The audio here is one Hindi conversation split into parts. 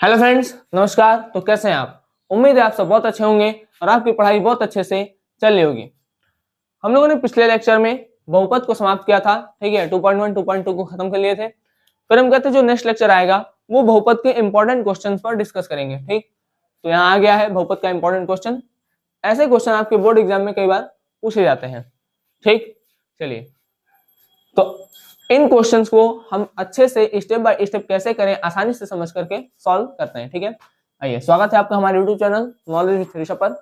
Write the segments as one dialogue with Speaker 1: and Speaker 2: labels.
Speaker 1: हेलो फ्रेंड्स, नमस्कार। तो कैसे हैं आप? उम्मीद है आप सब बहुत अच्छे होंगे और आपकी पढ़ाई बहुत अच्छे से चल रही होगी। हम लोगों ने पिछले लेक्चर में बहुपद को समाप्त किया था, ठीक है। 2.1 2.2 को खत्म कर लिए थे। फिर हम कहते हैं जो नेक्स्ट लेक्चर आएगा वो बहुपद के इंपॉर्टेंट क्वेश्चंस पर डिस्कस करेंगे, ठीक। तो यहाँ आ गया है बहुपद का इंपॉर्टेंट क्वेश्चन। ऐसे क्वेश्चन आपके बोर्ड एग्जाम में कई बार पूछे जाते हैं, ठीक। चलिए, तो इन क्वेश्चंस को हम अच्छे से स्टेप बाय स्टेप कैसे करें, आसानी से समझ करके सॉल्व करते हैं, ठीक है। आइए, स्वागत है आपका हमारे YouTube channel knowledge with Rishabh पर।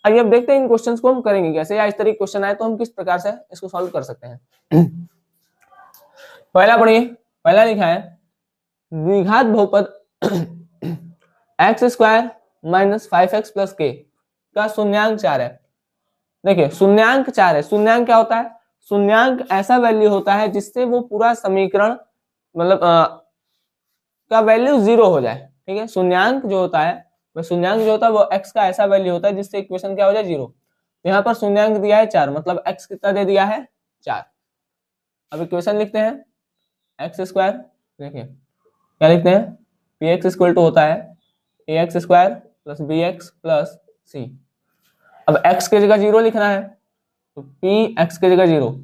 Speaker 1: आइए अब देखते हैं इन क्वेश्चंस को हम करेंगे कैसे, या इस तरह क्वेश्चन आए तो हम किस प्रकार से इसको सॉल्व कर सकते हैं। पहला पढ़िए, पहला लिखा है द्विघात बहुपद x square minus 5x plus के का शून्यांक 4 है। देखिए, शून्यांक 4 है। शून्यांक क्या होता है? शून्यांक ऐसा वैल्यू होता है जिससे वो पूरा समीकरण मतलब का वैल्यू 0 हो जाए, ठीक है। शून्यांक जो होता है वो x का ऐसा वैल्यू होता है जिससे इक्वेशन क्या हो जाए 0। यहाँ पर शून्यांक दिया है 4, मतलब x कितना दे दिया है 4। अब इक्वेशन लिखते हैं एक्स स्क्वायर। देखिए क्या लिखते हैं, पी एक्स इक्वल टू होता है A X square plus B X plus C. अब x की जगह 0 लिखना है तो पी एक्स की जगह 0।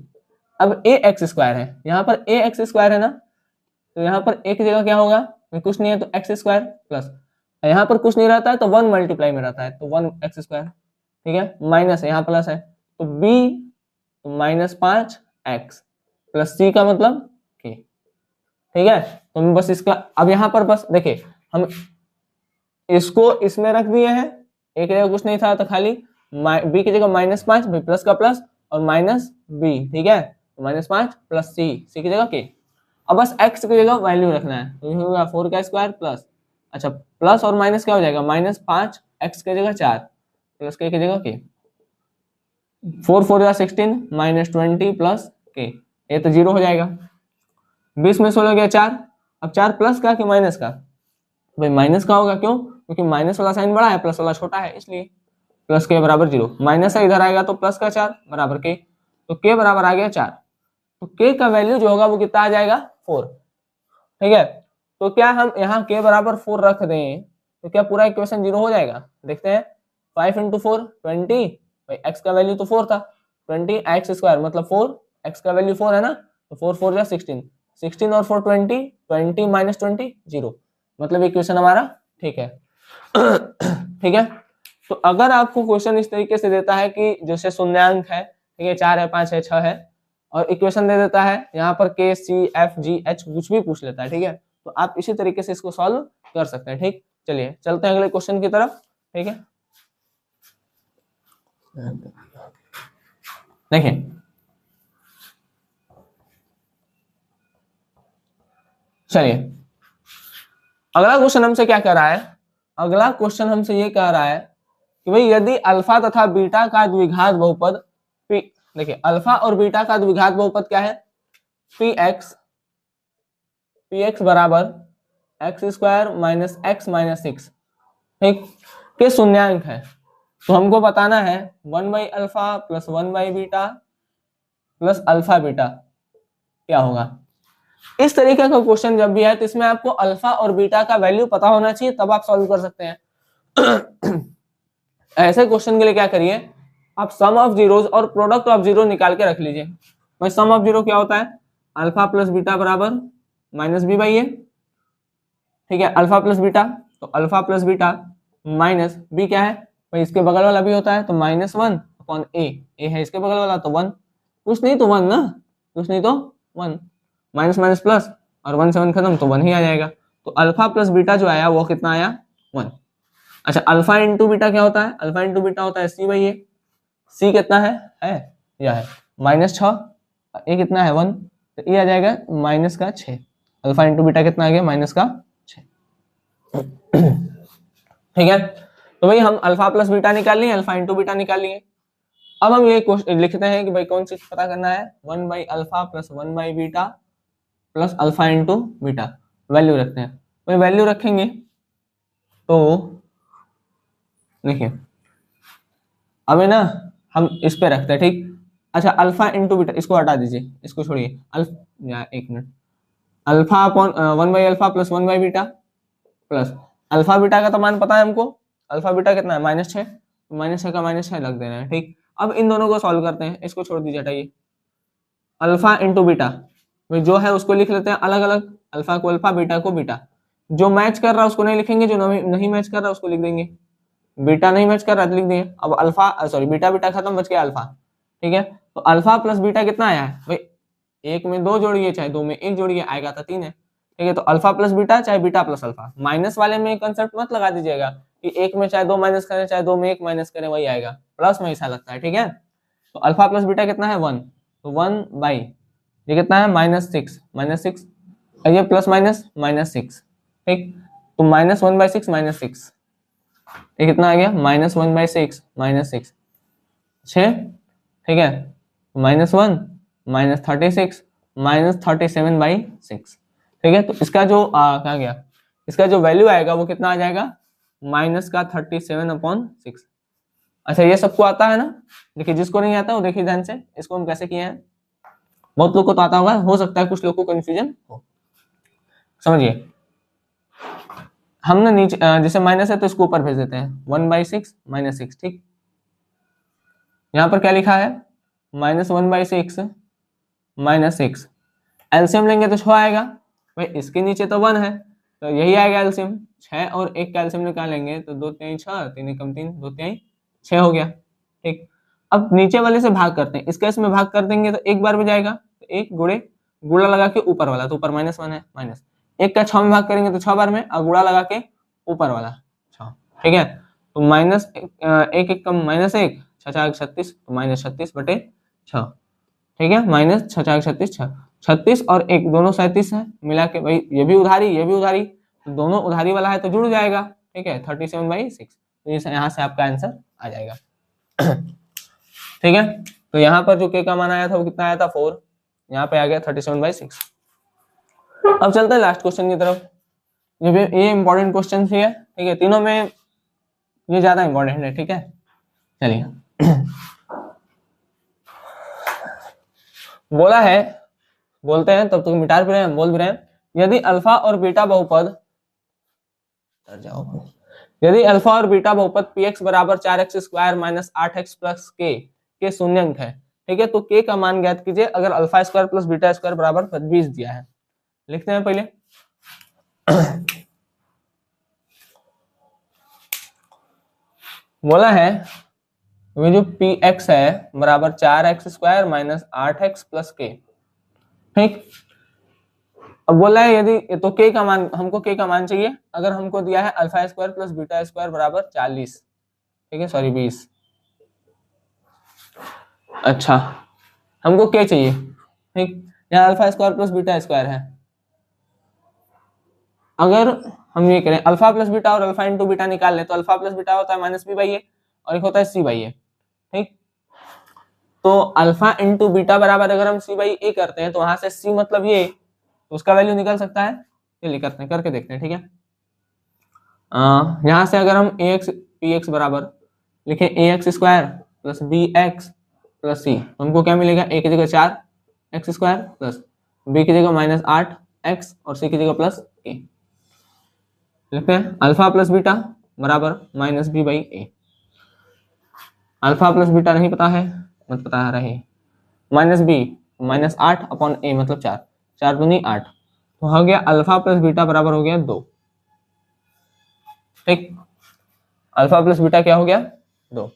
Speaker 1: अब ए एक्स स्क्वायर है, यहाँ पर ए एक्स स्क्वायर है ना, तो यहाँ पर ए की जगह क्या होगा, कुछ नहीं है तो एक्स स्क्वायर प्लस, यहाँ पर कुछ नहीं रहता है तो 1 मल्टीप्लाई में रहता है तो 1 एक्स स्क्वायर, ठीक है। माइनस है, यहाँ प्लस है तो बी तो माइनस 5 एक्स प्लस सी का मतलब के, ठीक है। तो हम बस इसका अब यहाँ पर बस देखिए हम इसको इसमें रख दिए हैं, एक जगह कुछ नहीं था तो खाली बी की जगह -5, बी प्लस का प्लस और माइनस बी, ठीक है। -5 प्लस सी, सी की जगह के। अब बस x की जगह वैल्यू रखना है तो ये होगा 4 का स्क्वायर प्लस, अच्छा प्लस और माइनस क्या हो जाएगा, -5 x की जगह 4 प्लस के जगह के। 4 4 या 16 -20 प्लस के, ये तो 0 हो जाएगा। 20 में 16 गया 4, अब 4 प्लस का कि माइनस का, भाई माइनस का होगा, क्यों? क्योंकि माइनस वाला साइन बड़ा है, प्लस वाला छोटा है, इसलिए प्लस के बराबर 0। माइनस है इधर आएगा तो प्लस का 4 बराबर के, तो के बराबर आ गया 4। तो के का वैल्यू जो होगा वो कितना आ जाएगा 4, ठीक है। तो क्या हम यहाँ के बराबर 4 रख दें तो क्या पूरा इक्वेशन 0 हो जाएगा? देखते हैं, 5 × 4 20, भाई x का वैल्यू तो 4 था, 20 x स्क्वायर मतलब 4, x का वैल्यू 4 है ना, तो 4 4 या 16, 16 और 4 20, 20 माइनस 20 0, मतलब इक्वेशन हमारा ठीक है। ठीक है। तो अगर आपको क्वेश्चन इस तरीके से देता है कि जैसे शून्यांक है, ठीक है, 4 है 5 है 6 है, और इक्वेशन दे देता है यहाँ पर के सी एफ जी एच कुछ भी पूछ लेता है, ठीक है, तो आप इसी तरीके से इसको सॉल्व कर सकते हैं, ठीक। चलिए चलते हैं अगले क्वेश्चन की तरफ, ठीक है। देखिए चलिए, अगला क्वेश्चन हमसे क्या कह रहा है, अगला क्वेश्चन हमसे ये कह रहा है कि भाई यदि अल्फा तथा बीटा का द्विघात बहुपद पी, देखिए अल्फा और बीटा का द्विघात बहुपद क्या है, पी एक्स बराबर x square minus x minus 6, ठीक, के शून्यांक है, तो हमको बताना है 1/अल्फा प्लस 1/बीटा प्लस अल्फा बीटा क्या होगा। इस तरीके का क्वेश्चन जब भी है तो इसमें आपको अल्फा और बीटा का वैल्यू पता होना चाहिए, तब आप सॉल्व कर सकते हैं। ऐसे क्वेश्चन के लिए क्या करिए, आप सम ऑफ जीरोस और प्रोडक्ट ऑफ जीरो निकाल के रख लीजिए। भाई सम ऑफ जीरो क्या होता है, अल्फा प्लस बीटा बराबर माइनस बी बाई ए, ठीक है, अल्फा प्लस बीटा, तो alpha plus beta minus B क्या है, भाई इसके बगल वाला भी होता है तो -1 अपॉन ए, ए है इसके बगल वाला तो 1, कुछ नहीं तो 1 ना, कुछ नहीं तो 1, माइनस माइनस प्लस और 1 से 1 खत्म तो 1 ही आ जाएगा। तो अल्फा प्लस बीटा जो आया वो कितना आया 1। अच्छा अल्फा इंटू बीटा क्या होता है, अल्फा इंटू बीटा होता है सी बाई ए, सी कितना है यह है -6, ए कितना है 1, तो ये आ जाएगा माइनस का 6, अल्फा इंटू बीटा कितना आ गया माइनस का 6। ठीक है, तो भाई हम अल्फा प्लस बीटा निकाल लिए, अल्फा इंटू बीटा निकाल लिए। अब हम ये लिखते हैं कि भाई कौन सी पता करना है, 1/अल्फा प्लस 1/बीटा plus alpha into beta, value रखते हैं। भाई वैल्यू रखेंगे तो देखिए अब है ना हम इस पे रखते हैं, ठीक। अच्छा अल्फा इंटू बीटा इसको हटा दीजिए, इसको छोड़िए, एक मिनट, अल्फा अपॉन 1/अल्फा प्लस 1/बीटा प्लस अल्फा बीटा का तो मान पता है हमको, अल्फा बीटा कितना है -6, -6 का -6 लग देना है। ठीक, अब इन दोनों को सॉल्व करते हैं, इसको छोड़ दीजिए, हटाइए। अल्फा इंटू बीटा जो है उसको लिख लेते हैं अलग अलग, अल्फा को अल्फा बीटा को बीटा। जो मैच कर रहा है उसको नहीं लिखेंगे, जो नहीं मैच कर रहा है उसको लिख देंगे। बीटा नहीं मैच कर रहा है लिख दिए। अब अल्फा सॉरी बीटा बीटा खत्म, बच गया अल्फा। ठीक है, तो अल्फा प्लस बीटा कितना आया है भाई, एक में 2 जोड़िए चाहे 2 में 1 जोड़िए, आएगा तो 3 है। ठीक है, तो अल्फा प्लस बीटा चाहे बीटा प्लस अल्फा, माइनस वाले में कंसेप्ट मत लगा दीजिएगा कि एक में चाहे 2 माइनस करें चाहे 2 में 1 माइनस करें वही आएगा, प्लस में ऐसा लगता है। ठीक है, तो अल्फा प्लस बीटा कितना है 1, तो 1 ये कितना है -6 और ये प्लस माइनस -6। ठीक, तो -1/6 -6, ये कितना आ गया -1/6 -6 6। ठीक है, -1 -36 -37/6। ठीक है, तो इसका जो क्या गया, इसका जो वैल्यू आएगा वो कितना आ जाएगा -37/6। अच्छा, ये सबको आता है ना? देखिए, जिसको नहीं आता वो देखिए ध्यान से, इसको हम कैसे किए हैं। बहुत लोग को तो आता होगा, हो सकता है कुछ लोग को कंफ्यूजन हो। समझिए, हमने नीचे जैसे माइनस है तो इसको ऊपर भेज देते हैं, 1/6 -6। ठीक, यहाँ पर क्या लिखा है -1/6 -6, एलसीएम लेंगे तो 6 आएगा भाई, इसके नीचे तो 1 है तो यही आएगा एलसीएम। 6 और 1 का एलसीएम निकालेंगे तो 2 3 6, 3 एकम 3, 2 3 6 हो गया। ठीक, अब नीचे वाले से भाग करते हैं, इसका इसमें भाग कर देंगे तो एक बार में जाएगा, तो 1 गुणे गुणा लगा के ऊपर वाला, तो ऊपर -1 है, माइनस 1 का 6 में भाग करेंगे तो 6 बार में, और गुणा लगा के ऊपर वाला 6। ठीक है, तो -1 एकम -1, 6 4 36, तो -36/6। ठीक है, -6 4 36 6, 36 और 1 दोनों 37 है, मिला के भाई ये भी उधारी ये भी उधारी, तो दोनों उधारी वाला है तो जुड़ जाएगा। ठीक है, 37/6, तो यहाँ से आपका आंसर आ जाएगा। ठीक है, तो यहाँ पर जो के का मान आया था वो कितना आया था 4, यहाँ पे आ गया 37/6। अब चलते हैं लास्ट क्वेश्चन की तरफ। ये इंपॉर्टेंट क्वेश्चन भी है। ठीक है, तीनों में ये ज्यादा इंपॉर्टेंट है। ठीक है, चलिए बोला है, बोलते हैं तब तक मिटा भी रहे हैं, बोल भी रहे हैं, यदि अल्फा और बीटा बहुपद यदि अल्फा और बीटा बहुपद px बराबर 4x² - 8x + के शून्यंक है। ठीक है, तो के का मान ज्ञात कीजिए अगर alpha square plus beta square बराबर 20 दिया है। लिखते हैं पहले बोला है वो जो px है बराबर 4x² - 8x + के। ठीक, अब बोला है यदि, तो के का मान, हमको के का मान चाहिए अगर हमको दिया है alpha square plus beta square बराबर 40। ठीक है, सॉरी 20। अच्छा, हमको के चाहिए। ठीक, यहाँ alpha square plus beta square है, अगर हम ये करें अल्फा प्लस बीटा और अल्फा इंटू बीटा निकाल लें तो अल्फा प्लस बीटा होता है -b/a और एक होता है c/a। ठीक, तो अल्फा इंटू बीटा बराबर अगर हम c/a करते हैं तो वहां से c मतलब ये, तो उसका वैल्यू निकल सकता है। चलिए करते हैं, करके देखते हैं। ठीक है, यहाँ से अगर हम px बराबर लिखे ax² + bx + c, हमको क्या मिलेगा, a की जगह 4x² प्लस b की जगह -8x और c की जगह +a। लिखते हैं अल्फा प्लस बीटा बराबर -b/a। अल्फा प्लस बीटा नहीं पता है, मत पता रहे, -b -8/a मतलब 4, 4 दूनी 8, तो हो गया अल्फा प्लस बीटा बराबर हो गया 2। ठीक, अल्फा प्लस बीटा क्या हो गया 2।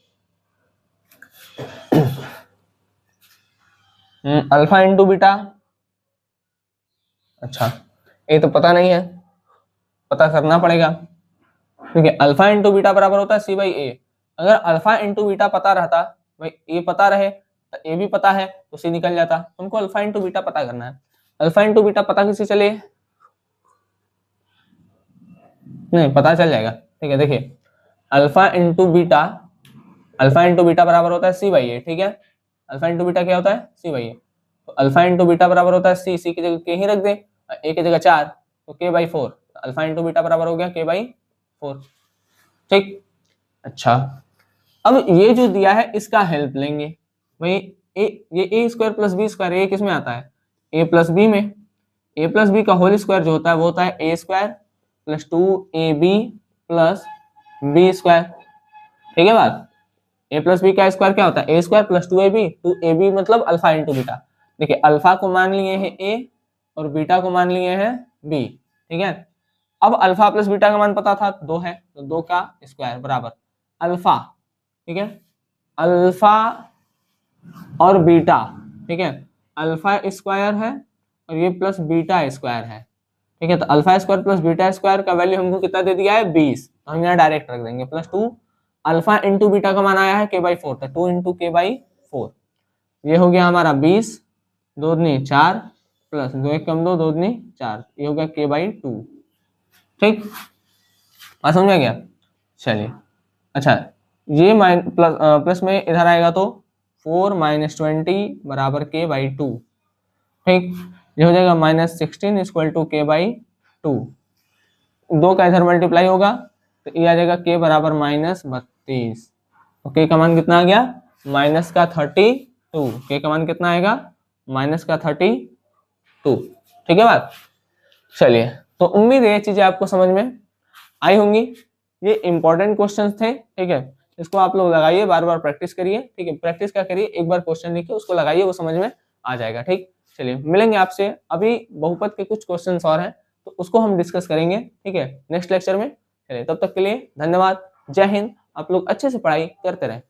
Speaker 1: अल्फा इंटू बीटा, अच्छा ये तो पता नहीं है, पता करना पड़ेगा। ठीक है, अल्फा इंटू बीटा बराबर होता है c/a। अगर अल्फा इंटू बीटा पता रहता, भाई ए पता रहे तो ए भी पता है तो सी निकल जाता। तुमको अल्फा इंटू बीटा पता करना है। अल्फा इंटू बीटा पता किसी चले नहीं, पता चल जाएगा। ठीक है, देखिए अल्फा इंटू बीटा बराबर होता है c/a। ठीक है, अल्फा इंटू बीटा क्या होता है c/a, तो अल्फा इंटू बीटा बराबर होता है सी की जगह के ही रख दे, ए की जगह 4 तो k/4, अल्फा इंटू बीटा बराबर हो गया k/4। ठीक, अच्छा अब ये जो दिया है इसका हेल्प लेंगे भाई। ये a² + b², ये किस में आता है a + b में। a + b का होल स्क्वायर जो होता है वो होता है a² + 2ab plus B square, ठीक है बात। ए प्लस बी का स्क्वायर क्या होता है, ए स्क्वायर प्लस 2ab, 2ab मतलब अल्फा इंटू बीटा। देखिए अल्फा को मान लिए हैं ए और बीटा को मान लिए हैं बी, ठीक है। अब अल्फा प्लस बीटा का मान पता था 2 है, तो 2 का स्क्वायर बराबर अल्फा, ठीक है, अल्फा और बीटा, ठीक है, अल्फा स्क्वायर है और ये प्लस बीटा स्क्वायर है, ठीक है। तो alpha square plus beta square का वैल्यू हमको कितना दे दिया है 20, तो हम यहाँ डायरेक्ट रख देंगे प्लस 2 अल्फा इंटू बीटा का मान आया है k/4, तो 2 इंटू k/4, ये हो गया हमारा 20, 2 दूनी 4 प्लस 2 1 कम 2, 2 दूनी 4, ये हो गया k/2, ठीक, बात समझ में गया। चलिए अच्छा, ये प्लस में इधर आएगा तो 4 - 20 बराबर k/2, ठीक, ये हो जाएगा -16 = k/2, 2 का इधर मल्टीप्लाई होगा तो ये आ जाएगा k बराबर -32, तो k का मान कितना आ गया -32, k का मान कितना आएगा -32, ठीक है बात। चलिए तो उम्मीद है ये चीजें आपको समझ में आई होंगी, ये इंपॉर्टेंट क्वेश्चंस थे, ठीक है। इसको आप लोग लगाइए, बार बार प्रैक्टिस करिए, ठीक है। प्रैक्टिस क्या करिए, एक बार क्वेश्चन लिखिए उसको लगाइए, वो समझ में आ जाएगा, ठीक। चलिए मिलेंगे आपसे, अभी बहुपद के कुछ क्वेश्चंस और हैं तो उसको हम डिस्कस करेंगे, ठीक है, नेक्स्ट लेक्चर में। चलिए तब तक के लिए धन्यवाद, जय हिंद। आप लोग अच्छे से पढ़ाई करते रहें।